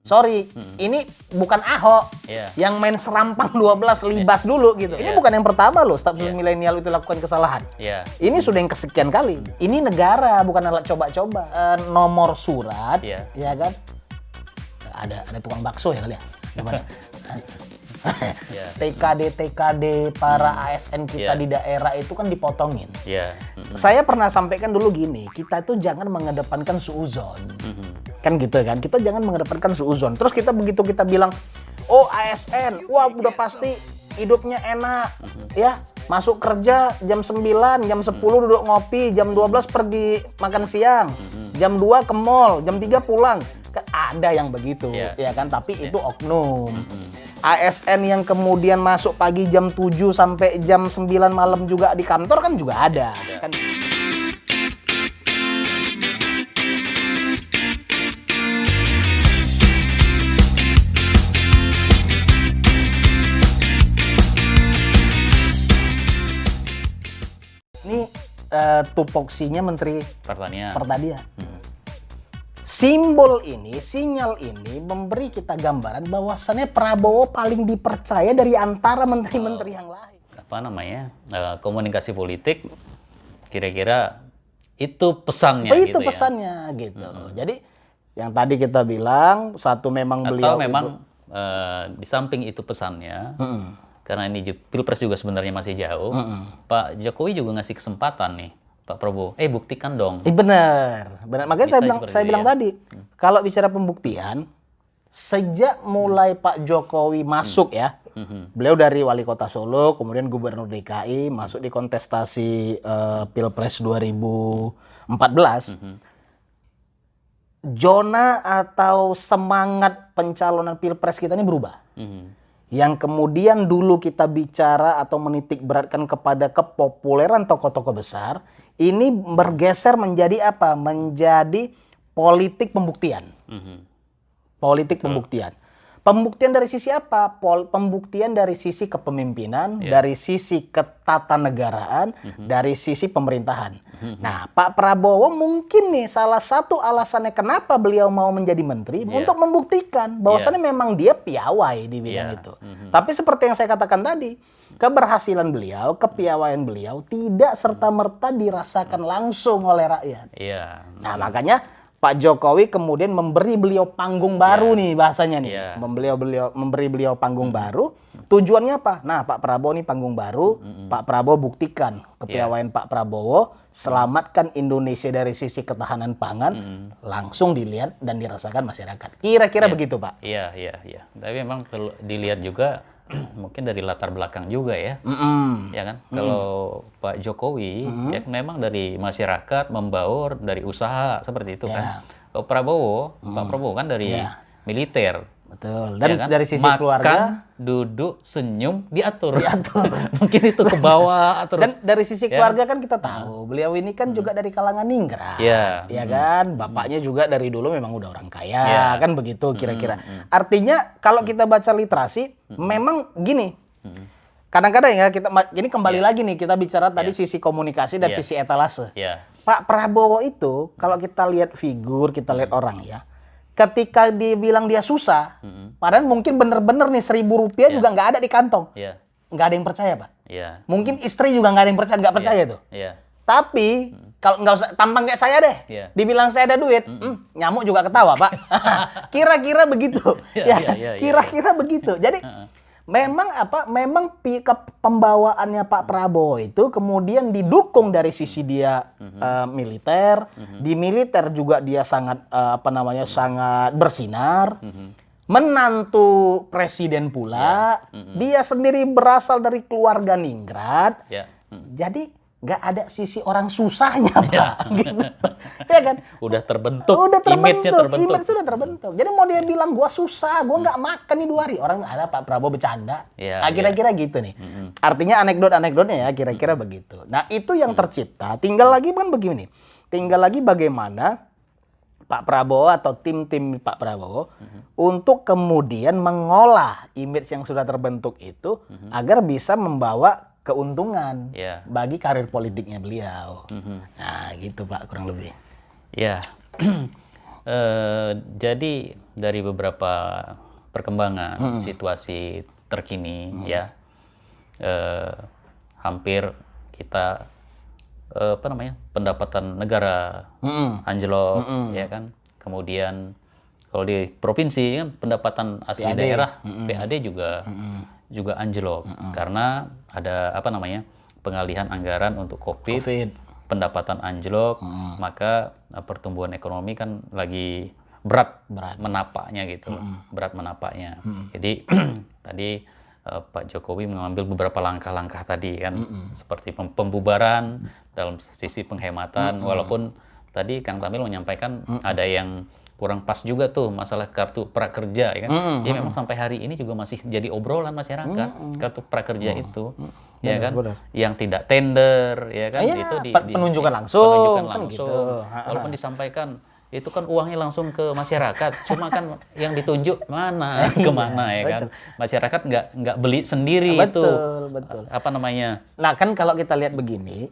Sorry, ini bukan Ahok yang main serampang 12 libas dulu gitu. Ini bukan yang pertama loh, staf khusus milenial itu lakukan kesalahan. Ini sudah yang kesekian kali. Ini negara, bukan alat coba-coba. Nomor surat, ya kan? Ada tukang bakso ya kali ya? Gimana? TKD para ASN kita di daerah itu kan dipotongin. Saya pernah sampaikan dulu gini, kita itu jangan mengedepankan suuzon. Kan gitu kan, kita jangan mengedepankan suuzon. Terus begitu kita bilang, oh ASN, wah udah pasti hidupnya enak, ya masuk kerja jam 9, jam 10 duduk ngopi, jam 12 pergi makan siang, jam 2 ke mall, jam 3 pulang. Kan ada yang begitu, ya kan, tapi itu oknum. ASN yang kemudian masuk pagi jam 7 sampai jam 9 malam juga di kantor kan juga ada. Kan. Ini tupoksinya Menteri Pertanian. Simbol ini, sinyal ini memberi kita gambaran bahwasannya Prabowo paling dipercaya dari antara menteri-menteri yang lain. Komunikasi politik, kira-kira itu pesannya. Itu pesannya gitu. Jadi yang tadi kita bilang, satu memang beliau. Atau memang di samping itu pesannya, karena ini Pilpres juga sebenarnya masih jauh, Pak Jokowi juga ngasih kesempatan nih. Pak Prabowo, buktikan dong. Benar. Makanya saya bilang tadi, kalau bicara pembuktian, sejak mulai Pak Jokowi masuk beliau dari wali kota Solo, kemudian gubernur DKI, masuk di kontestasi Pilpres 2014, zona atau semangat pencalonan Pilpres kita ini berubah. Yang kemudian dulu kita bicara atau menitik beratkan kepada kepopuleran tokoh-tokoh besar, ini bergeser menjadi apa? Menjadi politik pembuktian. Politik pembuktian. Pembuktian dari sisi apa? Pembuktian dari sisi kepemimpinan, dari sisi ketatanegaraan, dari sisi pemerintahan. Nah, Pak Prabowo mungkin nih salah satu alasannya kenapa beliau mau menjadi menteri untuk membuktikan bahwasannya memang dia piawai di bidang itu. Tapi seperti yang saya katakan tadi, keberhasilan beliau, kepiawaian beliau tidak serta-merta dirasakan langsung oleh rakyat. Nah, makanya Pak Jokowi kemudian memberi beliau panggung baru nih bahasanya nih. Memberi beliau panggung baru. Tujuannya apa? Nah, Pak Prabowo nih panggung baru. Pak Prabowo buktikan kepiawaian Pak Prabowo, selamatkan Indonesia dari sisi ketahanan pangan, langsung dilihat dan dirasakan masyarakat. Kira-kira begitu, Pak. Iya. Tapi memang perlu dilihat juga mungkin dari latar belakang juga ya. Ya kan? Kalau Pak Jokowi ya memang dari masyarakat, membaur dari usaha seperti itu kan. Kalau Pak Prabowo kan dari militer. Betul. Dan ya kan? dari sisi makan, keluarga, duduk, senyum, diatur. Mungkin itu ke bawah terus. Dan dari sisi keluarga kan kita tahu, beliau ini kan juga dari kalangan ningrat. Ya kan? Bapaknya juga dari dulu memang udah orang kaya, kan begitu kira-kira. Artinya kalau kita baca literasi, memang gini. Kadang-kadang ya ini kembali lagi nih kita bicara tadi sisi komunikasi dan sisi etalase. Pak Prabowo itu kalau kita lihat figur, kita lihat orang ya. Ketika dibilang dia susah, padahal mungkin bener-bener nih Rp1.000 juga nggak ada di kantong. Nggak ada yang percaya, Pak. Mungkin istri juga nggak ada yang percaya, nggak percaya tuh. Tapi kalau nggak usah tampang kayak saya deh, dibilang saya ada duit, nyamuk juga ketawa, Pak. Kira-kira begitu. Kira-kira begitu. Jadi memang pembawaannya Pak Prabowo itu kemudian didukung dari sisi dia militer. Di militer juga dia sangat sangat bersinar. Menantu presiden pula, dia sendiri berasal dari keluarga ningrat. Jadi nggak ada sisi orang susahnya, Pak. Gitu. Ya kan? Udah terbentuk. Image-nya terbentuk. Image sudah terbentuk. Jadi mau dia bilang gua susah, gua nggak makan nih 2 hari. Orang ada Pak Prabowo bercanda. Kira-kira gitu nih. Artinya anekdot-anekdotnya ya kira-kira begitu. Nah, itu yang tercipta. Tinggal lagi kan begini. Tinggal lagi bagaimana Pak Prabowo atau tim-tim Pak Prabowo untuk kemudian mengolah image yang sudah terbentuk itu agar bisa membawa keuntungan bagi karir politiknya beliau. Nah, gitu Pak kurang lebih. Ya, jadi dari beberapa perkembangan situasi terkini ya, hampir kita pendapatan negara anjlok, ya kan. Kemudian kalau di provinsi kan pendapatan asli PAD. daerah PAD juga anjlok karena ada pengalihan anggaran untuk COVID. Pendapatan anjlok, maka pertumbuhan ekonomi kan lagi berat. Menapaknya gitu, berat menapaknya. Jadi tadi Pak Jokowi mengambil beberapa langkah-langkah tadi kan, seperti pembubaran dalam sisi penghematan, walaupun tadi Kang Tamil menyampaikan ada yang kurang pas juga tuh masalah kartu prakerja, ya kan? Ya memang sampai hari ini juga masih jadi obrolan masyarakat kartu prakerja itu. Ya kan, yang tidak tender, ya kan, itu penunjukan langsung, kan gitu. Walaupun disampaikan itu kan uangnya langsung ke masyarakat, cuma kan yang ditunjuk mana kemana, ya kan, masyarakat nggak beli sendiri. Betul. Nah kan kalau kita lihat begini,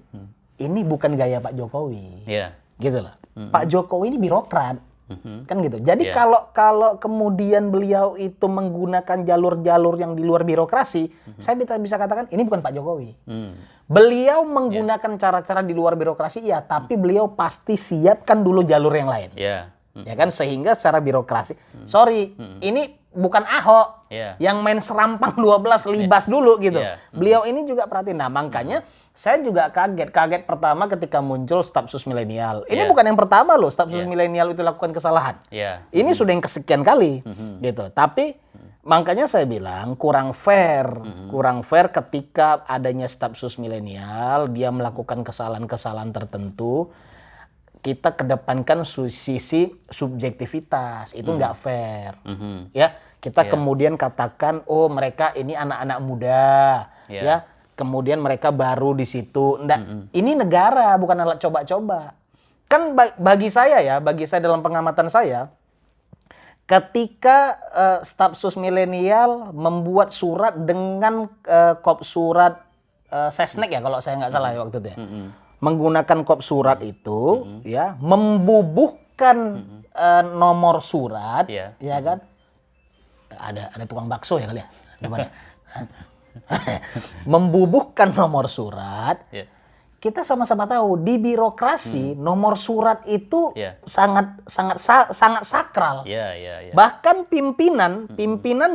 ini bukan gaya Pak Jokowi, gitu loh. Pak Jokowi ini birokrat. Kan gitu. Jadi kalau kemudian beliau itu menggunakan jalur-jalur yang di luar birokrasi, saya bisa katakan ini bukan Pak Jokowi. Beliau menggunakan cara-cara di luar birokrasi, ya, tapi beliau pasti siapkan dulu jalur yang lain. Ya kan, sehingga secara birokrasi, ini bukan Ahok yang main serampang 12 libas dulu gitu. Beliau ini juga perhatiin. Nah, makanya saya juga kaget pertama ketika muncul stafsus milenial. Ini bukan yang pertama loh, stafsus milenial itu lakukan kesalahan. Ini sudah yang kesekian kali, gitu. Tapi makanya saya bilang kurang fair ketika adanya stafsus milenial, dia melakukan kesalahan-kesalahan tertentu, kita kedepankan sisi subjektivitas, itu nggak fair. Ya, kita kemudian katakan, oh mereka ini anak-anak muda, ya. Kemudian mereka baru di situ. Ini negara, bukan alat coba-coba. Kan bagi saya dalam pengamatan saya, ketika stafsus milenial membuat surat dengan kop surat Sesnek ya, kalau saya nggak salah ya waktu itu ya. Menggunakan kop surat itu, ya, membubuhkan nomor surat, ya kan? Ada tukang bakso ya kali ya? Gimana? Membubuhkan nomor surat, kita sama-sama tahu di birokrasi nomor surat itu sangat sakral. Bahkan pimpinan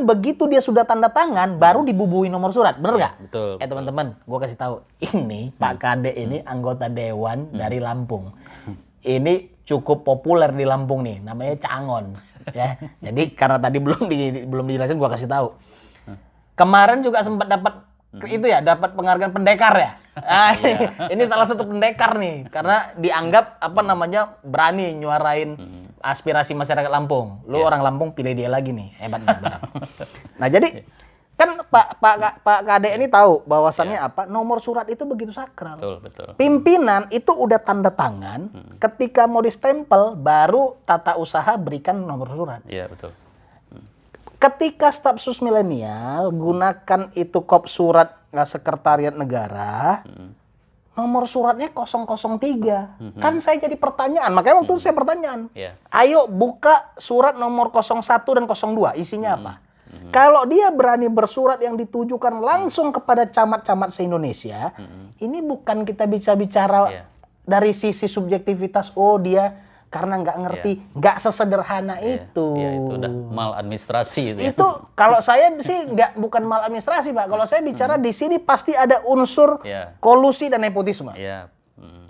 begitu dia sudah tanda tangan baru dibubuhi nomor surat, bener nggak? Betul. Teman-teman, gue kasih tahu, ini Pak Kade ini anggota dewan dari Lampung. Ini cukup populer di Lampung nih, namanya Cangon. Ya, jadi karena tadi belum dijelasin, gue kasih tahu. Kemarin juga sempat dapat dapat penghargaan pendekar ya. Ini salah satu pendekar nih, karena dianggap berani nyuarain aspirasi masyarakat Lampung. Lu orang Lampung, pilih dia lagi nih, hebat banget. Nah jadi kan Pak Kade ini tahu bahwasannya nomor surat itu begitu sakral. Betul. Pimpinan itu udah tanda tangan, ketika mau distempel baru tata usaha berikan nomor surat. Iya, betul. Ketika stafsus milenial gunakan itu kop surat sekretariat negara, nomor suratnya 003. Kan saya jadi pertanyaan, makanya waktu itu saya pertanyaan. Ayo buka surat nomor 01 dan 02, isinya apa? Kalau dia berani bersurat yang ditujukan langsung kepada camat-camat se-Indonesia, ini bukan kita bisa bicara dari sisi subjektivitas, oh dia karena nggak ngerti, nggak sesederhana itu. Itu udah maladministrasi itu. Itu kalau saya sih bukan maladministrasi, Pak. Kalau saya bicara di sini pasti ada unsur kolusi dan nepotisme.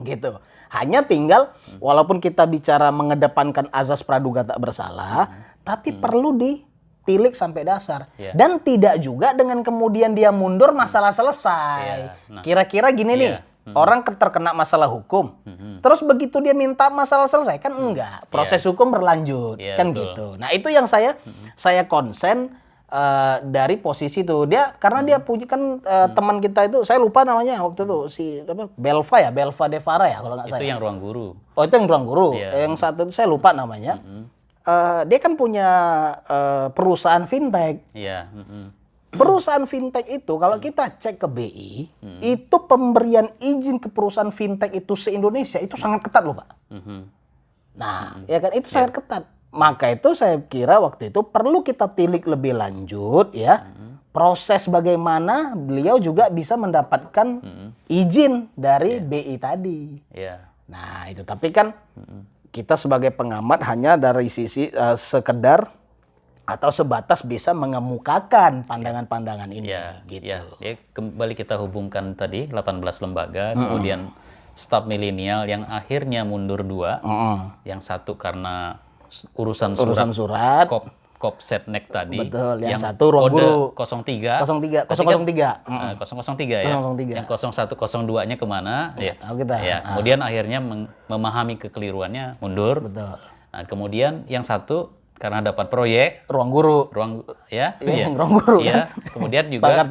Gitu. Hanya tinggal walaupun kita bicara mengedepankan azas praduga tak bersalah, tapi perlu ditilik sampai dasar. Dan tidak juga dengan kemudian dia mundur masalah selesai. Kira-kira gini nih. Orang terkena masalah hukum, terus begitu dia minta masalah selesai, kan enggak, proses hukum berlanjut, kan betul. Gitu. Nah itu yang saya konsen dari posisi itu dia, karena dia punya kan teman kita itu, saya lupa namanya waktu itu si Belva Devara ya kalau nggak salah. Itu yang ruang guru. Oh itu yang ruang guru, yang satu itu saya lupa namanya. Dia kan punya perusahaan fintech. Perusahaan fintech itu kalau kita cek ke BI, itu pemberian izin ke perusahaan fintech itu se-Indonesia itu sangat ketat loh Pak. Nah, ya kan itu sangat ketat. Maka itu saya kira waktu itu perlu kita tilik lebih lanjut ya. Proses bagaimana beliau juga bisa mendapatkan izin dari BI tadi. Ya. Nah, itu tapi kan kita sebagai pengamat hanya dari sisi sekedar atau sebatas bisa mengemukakan pandangan-pandangan ini gitu. Ya, kembali kita hubungkan tadi 18 lembaga, kemudian staf milenial yang akhirnya mundur 2. Yang satu karena urusan surat. Kopsetnek tadi. Betul, yang satu ruang guru 03 003 003 ya. 003. Yang 01 02-nya kemana? Ya. Tahu kita. Ya, kemudian akhirnya memahami kekeliruannya mundur. Betul. Nah, kemudian yang satu karena dapat proyek ruang guru. Ruang ya. Ruang guru. Iya, kemudian juga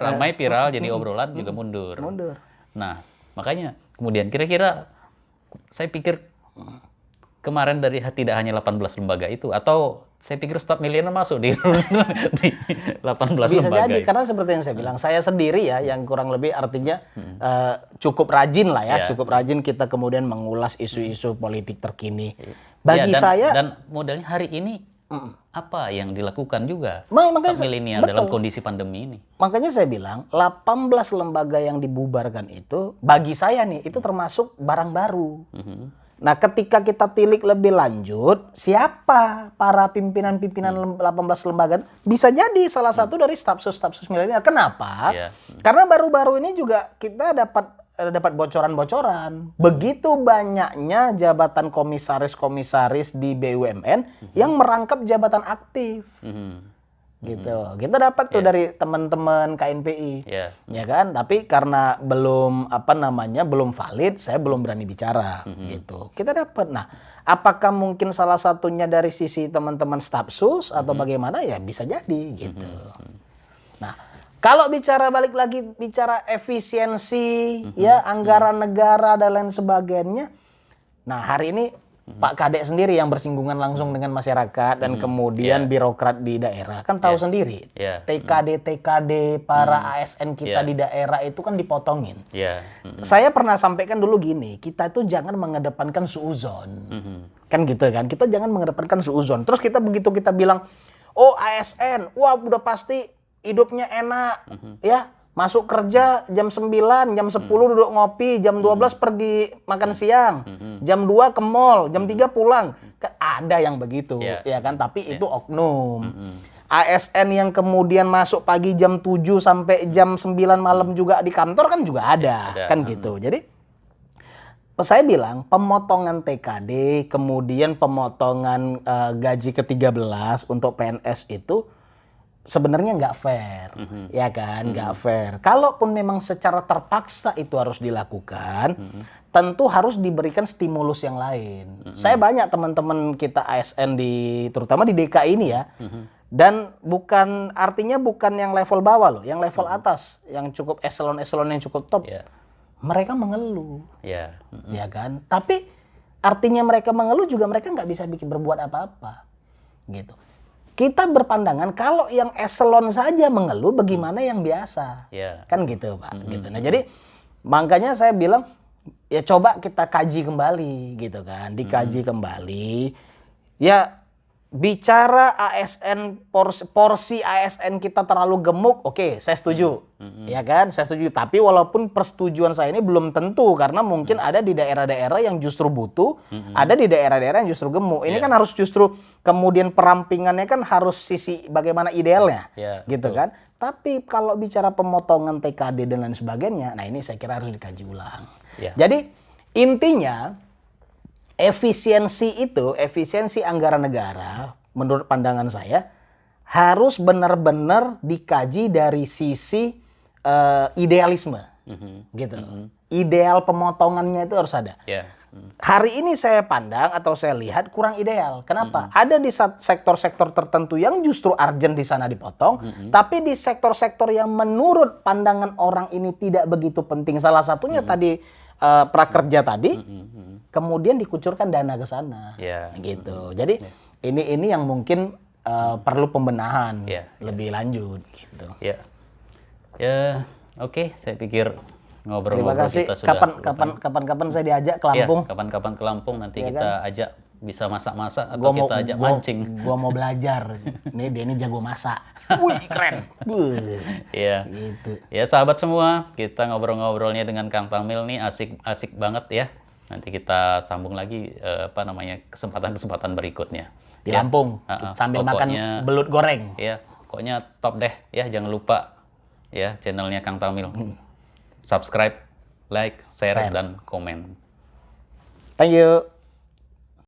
ramai viral jadi obrolan juga mundur. Nah, makanya kemudian kira-kira saya pikir kemarin dari tidak hanya 18 lembaga itu, atau saya pikir staf milenial masuk di 18 Bisa lembaga. jadi, karena seperti yang saya bilang, saya sendiri ya, yang kurang lebih artinya cukup rajin lah ya, cukup rajin kita kemudian mengulas isu-isu politik terkini. Bagi saya... Dan modelnya hari ini, apa yang dilakukan juga makanya staf milenial dalam kondisi pandemi ini? Makanya saya bilang, 18 lembaga yang dibubarkan itu, bagi saya nih, itu termasuk barang baru. Nah, ketika kita tilik lebih lanjut, siapa para pimpinan-pimpinan 18 lembaga? Bisa jadi salah satu dari staf-sus milenial. Kenapa? Karena baru-baru ini juga kita dapat bocoran-bocoran. Begitu banyaknya jabatan komisaris-komisaris di BUMN yang merangkap jabatan aktif. Gitu. Kita dapat tuh dari teman-teman KNPI. Ya kan? Tapi karena belum belum valid, saya belum berani bicara gitu. Kita dapat. Nah, apakah mungkin salah satunya dari sisi teman-teman staf sus atau bagaimana? Ya bisa jadi gitu. Nah, kalau balik lagi bicara efisiensi ya anggaran negara dan lain sebagainya. Nah, hari ini Pak Kadek sendiri yang bersinggungan langsung dengan masyarakat dan kemudian birokrat di daerah kan tahu sendiri TKD para ASN kita di daerah itu kan dipotongin. Saya pernah sampaikan dulu gini, kita itu jangan mengedepankan suuzon, kan gitu kan? Kita jangan mengedepankan suuzon. Terus begitu kita bilang, oh ASN, wah udah pasti hidupnya enak, ya. Masuk kerja jam 9, jam 10 duduk ngopi, jam 12 pergi makan siang, jam 2 ke mall, jam 3 pulang. Ada yang begitu, ya kan? Tapi itu oknum. ASN yang kemudian masuk pagi jam 7 sampai jam 9 malam juga di kantor kan juga ada. Kan gitu. Jadi saya bilang pemotongan TKD, kemudian pemotongan gaji ke-13 untuk PNS itu sebenarnya nggak fair, ya kan, nggak fair. Kalaupun memang secara terpaksa itu harus dilakukan, tentu harus diberikan stimulus yang lain. Saya banyak teman-teman kita ASN terutama di DKI ini ya, dan artinya bukan yang level bawah loh, yang level atas, yang cukup eselon-eselon yang cukup top, mereka mengeluh, ya kan. Tapi artinya mereka mengeluh juga mereka nggak bisa berbuat apa-apa, gitu. Kita berpandangan kalau yang eselon saja mengeluh, bagaimana yang biasa? Kan gitu, Pak. Gitu. Nah, jadi makanya saya bilang ya coba kita kaji kembali gitu kan, dikaji kembali. Ya bicara ASN porsi ASN kita terlalu gemuk, oke, saya setuju. Ya kan? Saya setuju. Tapi walaupun persetujuan saya ini belum tentu karena mungkin ada di daerah-daerah yang justru butuh, ada di daerah-daerah yang justru gemuk. Ini kan harus justru kemudian perampingannya kan harus sisi bagaimana idealnya. Gitu kan? Tapi kalau bicara pemotongan TKD dan lain sebagainya, nah ini saya kira harus dikaji ulang. Jadi intinya efisiensi anggaran negara menurut pandangan saya harus benar-benar dikaji dari sisi idealisme, gitu. Ideal pemotongannya itu harus ada. Hari ini saya pandang atau saya lihat kurang ideal. Kenapa? Ada di sektor-sektor tertentu yang justru urgent di sana dipotong, tapi di sektor-sektor yang menurut pandangan orang ini tidak begitu penting. Salah satunya tadi prakerja tadi, kemudian dikucurkan dana ke sana, gitu. Jadi ini yang mungkin perlu pembenahan lebih lanjut, gitu. Oke, saya pikir ngobrol-ngobrol Terima kasih. Kita sudah Kapan-kapan saya diajak ke Lampung? Kapan-kapan ke Lampung nanti kita ajak bisa masak-masak atau kita ajak mancing. Gua mau belajar. Nih dia ini jago masak. Wih, keren. Iya. Gitu. Ya sahabat semua, kita ngobrol-ngobrolnya dengan Kang Tamil nih asik banget ya. Nanti kita sambung lagi kesempatan-kesempatan berikutnya. Di Lampung sambil makan belut goreng. Ya, pokoknya top deh ya. Jangan lupa ya channelnya Kang Tamil. Subscribe, like, share, dan komen. Thank you.